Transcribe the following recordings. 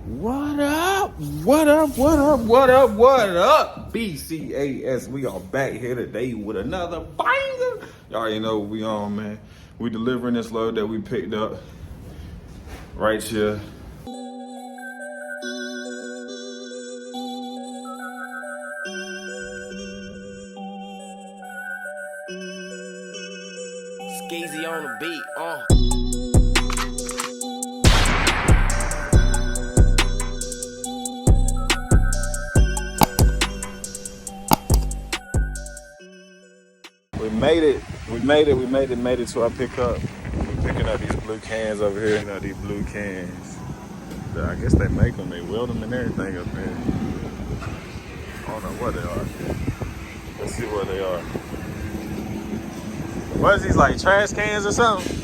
What up? What up? What up? What up? What up? BCAS. We are back here today with another banger. Y'all already know what we on, man. We delivering this load that we picked up right here. Skeezy on the beat, made it to our pickup. We're picking up these blue cans over here. You know, these blue cans. I guess they make them, they weld them and everything up there. I don't know what they are. Let's see what they are. What is these, like trash cans or something?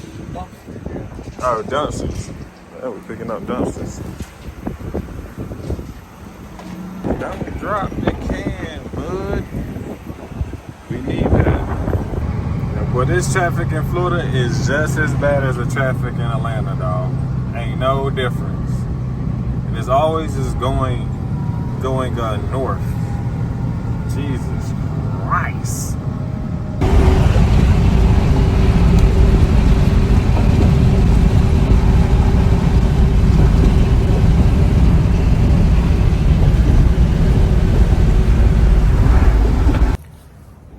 Oh, dumpsters. Yeah, we're picking up dumpsters. Don't drop the can, bud. We need that. Well, this traffic in Florida is just as bad as the traffic in Atlanta, dog. Ain't no difference. And it's always just going north. Jesus Christ.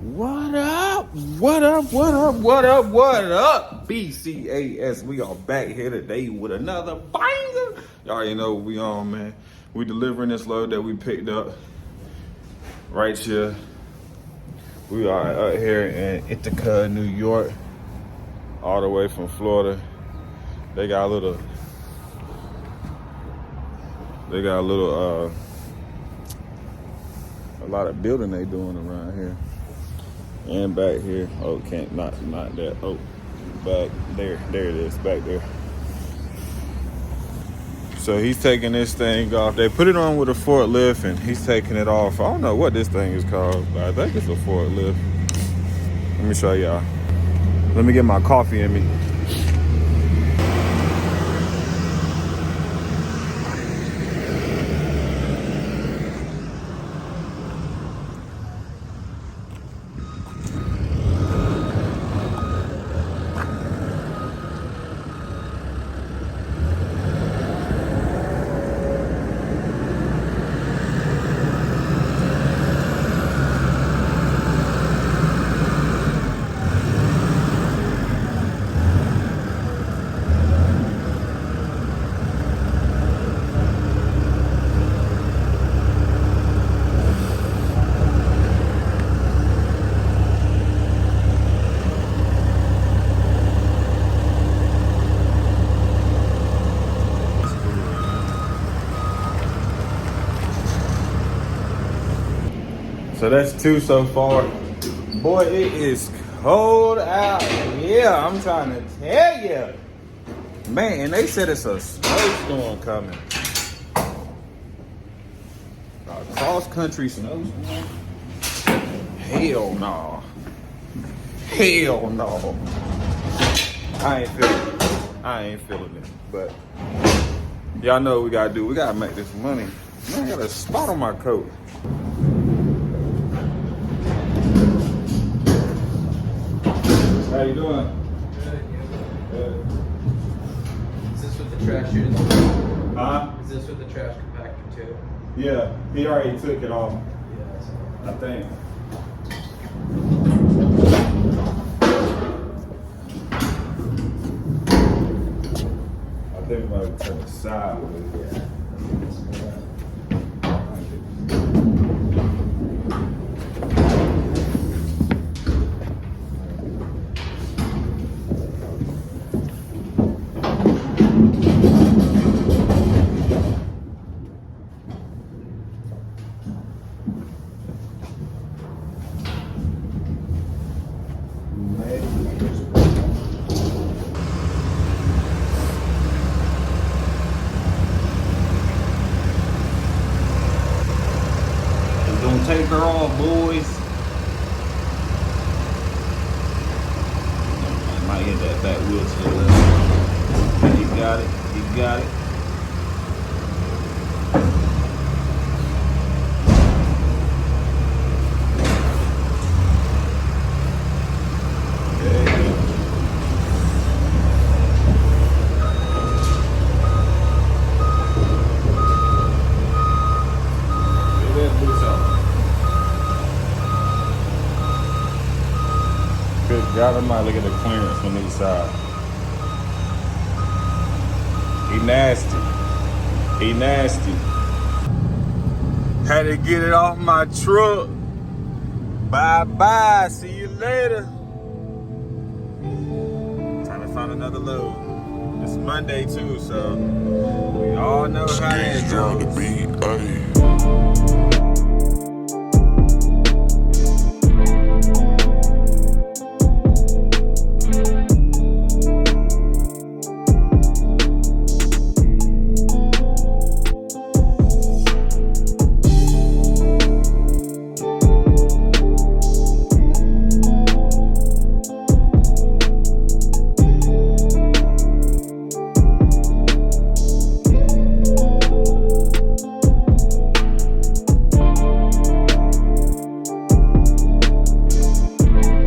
What up? What up? What up? What up? What up? BCAS. We are back here today with another banger. Y'all already know what we on, man. We delivering this load that we picked up right here. We are out here in Ithaca, New York, all the way from Florida. They got a lot of building they doing around here. And back here, oh, can't, not that, oh, back there it is, back there. So he's taking this thing off. They put it on with a forklift and he's taking it off. I don't know what this thing is called, but I think it's a forklift. Let me show y'all. Let me get my coffee in me. So that's two so far. Boy, it is cold out. Yeah, I'm trying to tell you. Man, and they said it's a snowstorm coming. A cross-country snowstorm? Hell no. Hell no. I ain't feeling it. But y'all know what we gotta do. We gotta make this money. Man, I got a spot on my coat. How you doing? Good. Is this with the trash unit? Huh? Is this with the trash compactor too? Yeah, he already took it off. Yeah. I think. I think we might turn the side with it. Gonna take her off, boys. I might hit that back wheel to the left. He got it. He got it. God Almighty, look at the clearance from each side. He nasty. He nasty. Had to get it off my truck. Bye-bye. See you later. Time to find another load. It's Monday too, so we all know how that goes.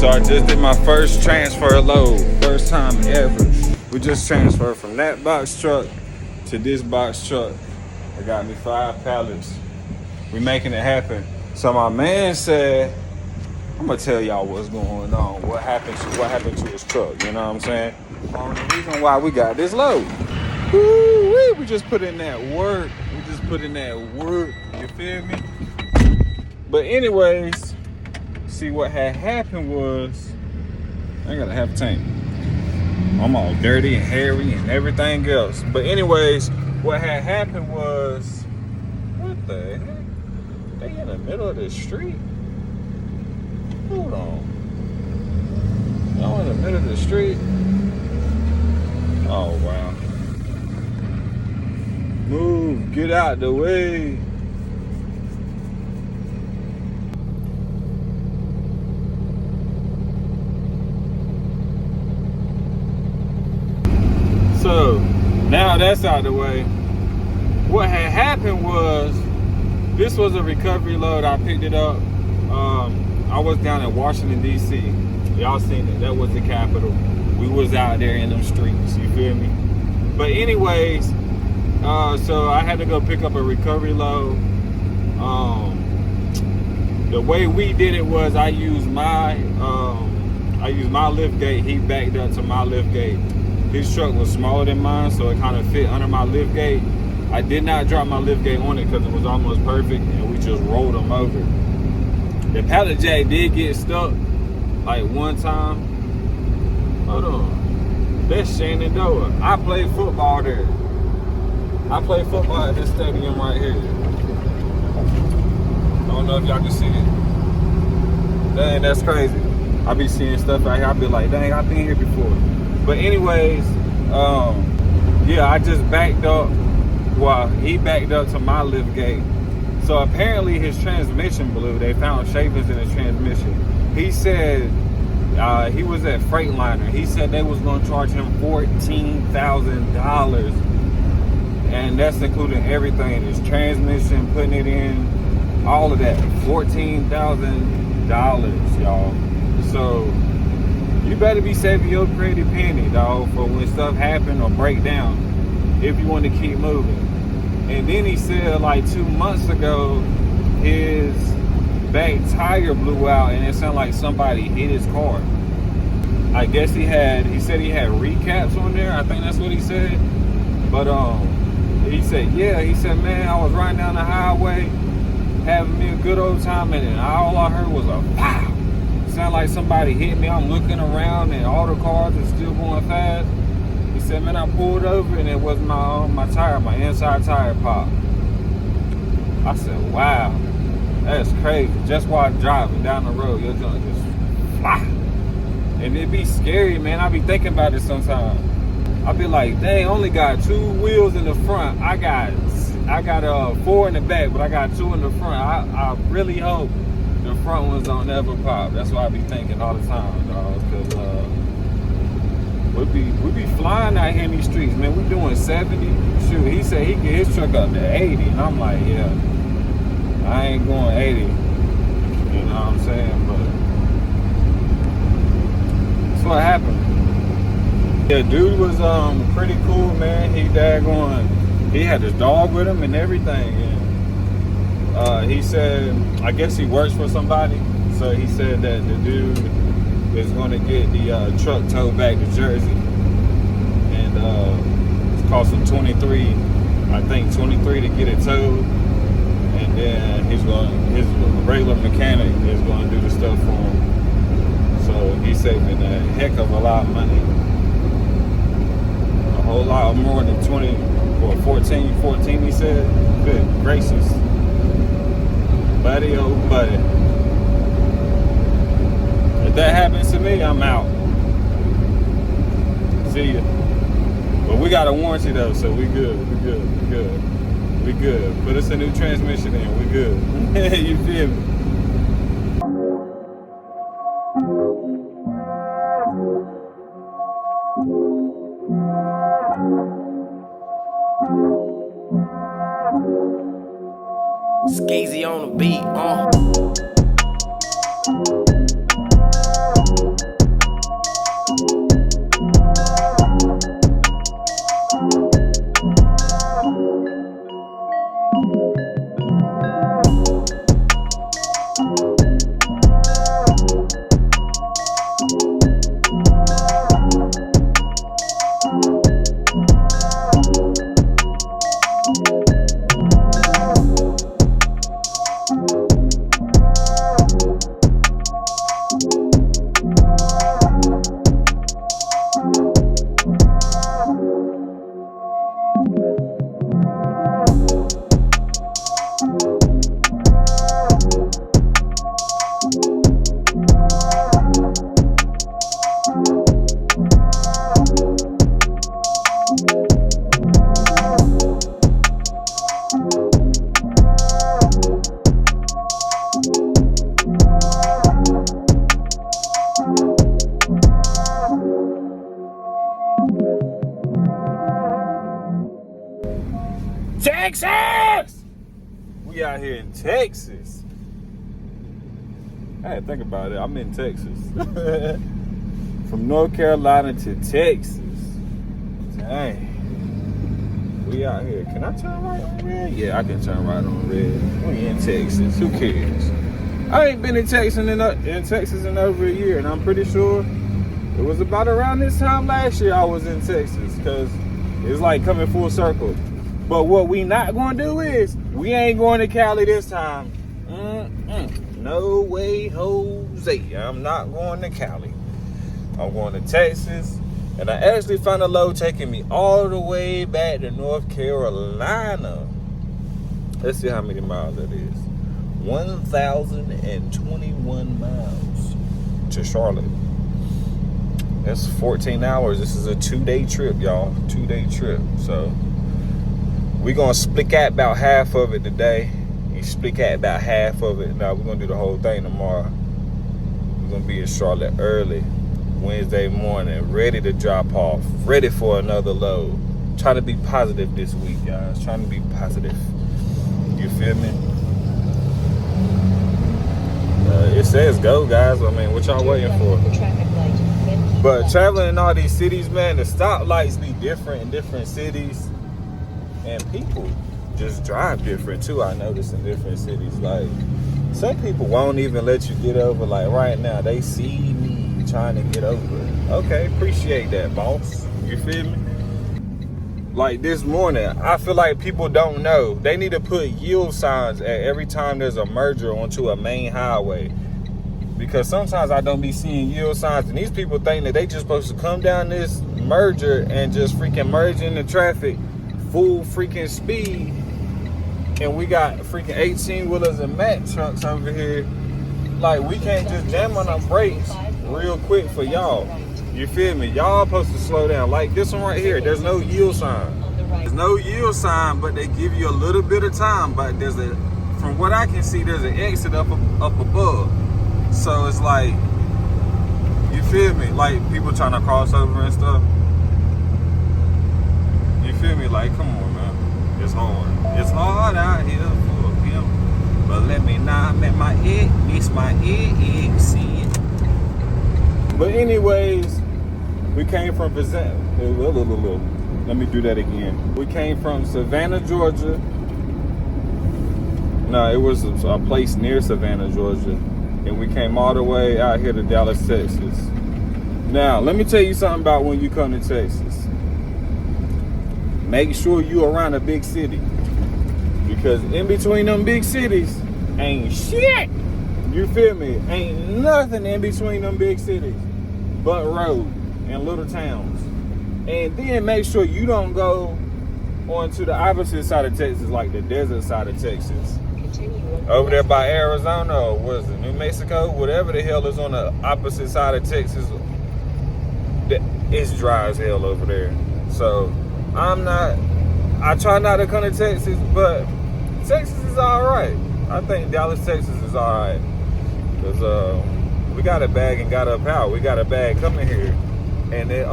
So I just did my first transfer load, first time ever. We just transferred from that box truck to this box truck. It got me 5 pallets. We making it happen. So my man said, I'm gonna tell y'all what's going on, what happened to his truck, you know what I'm saying? The reason why we got this load. Woo-wee, we just put in that work. You feel me? But anyways, see what had happened was, I got a half tank. I'm all dirty and hairy and everything else. But anyways, what had happened was, what the heck? They in the middle of the street? Hold on. Y'all in the middle of the street? Oh, wow. Move, get out the way. So now that's out of the way. What had happened was, this was a recovery load. I picked it up. I was down in Washington, D.C. Y'all seen it. That was the capital. We was out there in them streets. You feel me? But anyways, so I had to go pick up a recovery load. The way we did it was I used my lift gate. He backed up to my lift gate. His truck was smaller than mine, so it kind of fit under my lift gate. I did not drop my lift gate on it because it was almost perfect, and we just rolled them over. The pallet jack did get stuck like one time. Hold on. That's Shenandoah. I played football there. I played football at this stadium right here. I don't know if y'all can see it. Dang, that's crazy. I be seeing stuff out here. I be like, dang, I've been here before. But anyways, yeah, I just backed up. Well, he backed up to my lift gate. So apparently his transmission blew. They found shavings in his transmission. He said he was at Freightliner. He said they was going to charge him $14,000. And that's including everything. His transmission, putting it in, all of that. $14,000, y'all. So you better be saving your pretty penny, dog, for when stuff happen or break down, if you want to keep moving. And then he said like 2 months ago, his back tire blew out and it sounded like somebody hit his car. I guess he said he had recaps on there. I think that's what he said. But he said, man, I was riding down the highway, having me a good old time, and all I heard was a pow. Sound like somebody hit me. I'm looking around and all the cars are still going fast. He said, man, I pulled over and it was my tire, my inside tire popped. I said, wow, that's crazy. Just while driving down the road, your junk just fly. And it be scary, man. I be thinking about it sometimes. I be like, dang, only got 2 wheels in the front. I got 4 in the back, but I got 2 in the front. I really hope the front ones don't ever pop. That's what I be thinking all the time, dog. Cause we be flying out here in these streets, man. We doing 70. Shoot, he said he get his truck up to 80, and I'm like, yeah, I ain't going 80. You know what I'm saying? But that's what happened. Yeah, dude was pretty cool, man. He had his dog with him and everything. And he said, I guess he works for somebody. So he said that the dude is going to get the truck towed back to Jersey, and it's costing 23, I think 23 to get it towed, and then his regular mechanic is going to do the stuff for him. So he's saving a heck of a lot of money, a whole lot more than 20 or 14 he said. Good gracious, buddy, oh buddy. If that happens to me, I'm out. See ya. But we got a warranty though, so we good. We good. Put us a new transmission in, we good. You feel me? Skeezy on the beat, Texas! We out here in Texas. I had to think about it. I'm in Texas. From North Carolina to Texas. Dang. We out here. Can I turn right on red? Yeah, I can turn right on red. We in Texas. Who cares? I ain't been in Texas in over a year, and I'm pretty sure it was about around this time last year I was in Texas, because it's like coming full circle. But what we not going to do is, we ain't going to Cali this time. No way, Jose. I'm not going to Cali. I'm going to Texas. And I actually found a load taking me all the way back to North Carolina. Let's see how many miles that is. 1,021 miles to Charlotte. That's 14 hours. This is a 2-day trip, y'all. 2-day trip. So we're going to split out about half of it today. You split out about half of it. Now we're going to do the whole thing tomorrow. We're going to be in Charlotte early Wednesday morning, ready to drop off, ready for another load. Trying to be positive this week, guys. Trying to be positive. You feel me? It says go, guys. I mean, what y'all waiting for? But traveling in all these cities, man, the stoplights be different in different cities. And people just drive different too, I notice, in different cities. Like, some people won't even let you get over. Like right now, they see me trying to get over it. Okay, appreciate that, boss. You feel me? Like this morning, I feel like people don't know. They need to put yield signs at every time there's a merger onto a main highway. Because sometimes I don't be seeing yield signs, and these people think that they just supposed to come down this merger and just freaking merge into traffic full freaking speed. And we got freaking 18-wheelers and Mack trucks over here. Like, we can't just jam on our brakes real quick for y'all. You feel me? Y'all supposed to slow down. Like this one right here, there's no yield sign. There's no yield sign, but they give you a little bit of time. But there's a, from what I can see, there's an exit up above. So it's like, you feel me? Like people trying to cross over and stuff. You feel me? Like, come on, man. It's hard. It's hard out here for him. But let me not make my egg, miss my egg, see it. But anyways, we came from let me do that again. We came from Savannah, Georgia. No, it was a place near Savannah, Georgia. and we came all the way out here to Dallas, Texas. Now, let me tell you something about when you come to Texas. Make sure you around a big city, because in between them big cities ain't shit. You feel me? Ain't nothing in between them big cities but road and little towns. And then make sure you don't go onto the opposite side of Texas, like the desert side of Texas. Over there by Arizona, or what is it, New Mexico, whatever the hell is on the opposite side of Texas, it's dry as hell over there. So I try not to come to Texas, but Texas is alright. I think Dallas, Texas is alright. Because we got a bag and got up out. We got a bag coming here. And it,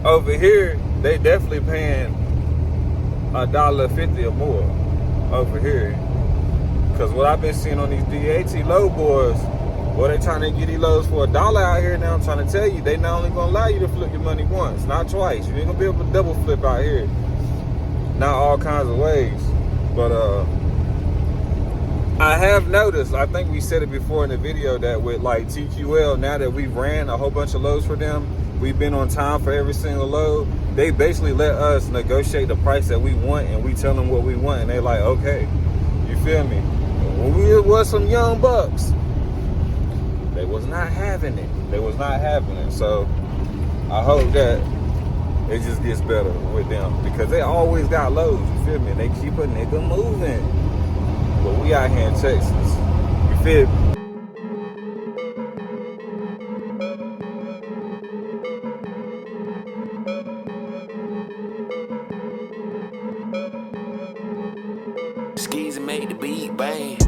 over here, they definitely paying $1.50 or more over here. Because what I've been seeing on these DAT load boards, well, they trying to get these loads for $1 out here. Now I'm trying to tell you, they not only going to allow you to flip your money once, not twice. You ain't going to be able to double flip out here. Not all kinds of ways. But I have noticed, I think we said it before in the video, that with like TQL, now that we've ran a whole bunch of loads for them, we've been on time for every single load. They basically let us negotiate the price that we want, and we tell them what we want, and they like, okay. You feel me? When we was some young bucks, they was not having it. They was not having it. So I hope that it just gets better with them, because they always got loads. You feel me? They keep a nigga moving. But we out here in Texas. You feel me? Skeezy made the beat bang.